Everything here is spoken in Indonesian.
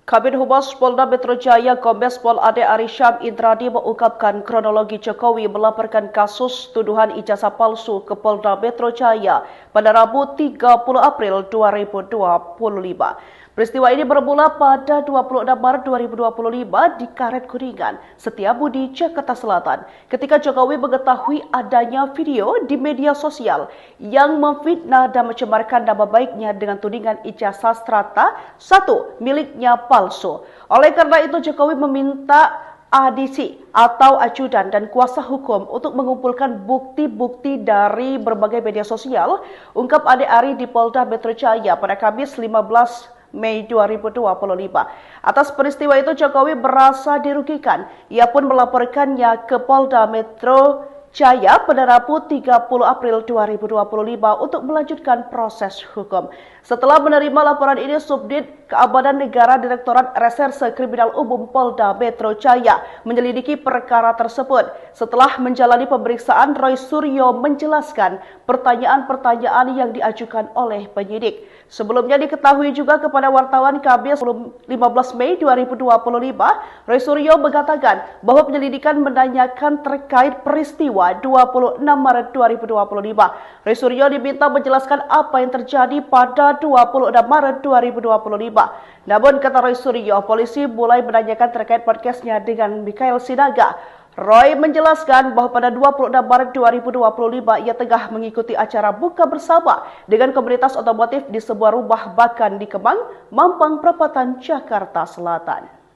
Kabid Humas Polda Metro Jaya Kombes Pol Ade Arisham Indradi mengungkapkan kronologi Jokowi melaporkan kasus tuduhan ijazah palsu ke Polda Metro Jaya pada Rabu 30 April 2025. Peristiwa ini bermula pada 26 Maret 2025 di Karet Kuningan, Setiabudi, Jakarta Selatan, ketika Jokowi mengetahui adanya video di media sosial yang memfitnah dan mencemarkan nama baiknya dengan tudingan ijazah strata 1 miliknya palsu. Oleh karena itu, Jokowi meminta ADC atau ajudan dan kuasa hukum untuk mengumpulkan bukti-bukti dari berbagai media sosial, ungkap Ade Ari di Polda Metro Jaya pada Kamis 15 Mei 2025. Atas peristiwa itu Jokowi merasa dirugikan. Ia pun melaporkannya ke Polda Metro Jaya pada Rabu 30 April 2025 untuk melanjutkan proses hukum. Setelah menerima laporan ini, Subdit Keamanan Negara Direktorat Reserse Kriminal Umum Polda Metro Jaya menyelidiki perkara tersebut. Setelah menjalani pemeriksaan, Roy Suryo menjelaskan pertanyaan-pertanyaan yang diajukan oleh penyidik. Sebelumnya diketahui juga kepada wartawan Kamis 15 Mei 2025, Roy Suryo mengatakan bahwa penyelidikan menanyakan terkait peristiwa 26 Maret 2025. Roy Suryo diminta menjelaskan apa yang terjadi pada 26 Maret 2025. Namun kata Roy Suryo, polisi mulai menanyakan terkait podcastnya dengan Mikhail Sinaga. Roy menjelaskan bahwa pada 26 Maret 2025 ia tengah mengikuti acara buka bersama dengan komunitas otomotif di sebuah rumah makan di Kemang, Mampang Perapatan, Jakarta Selatan.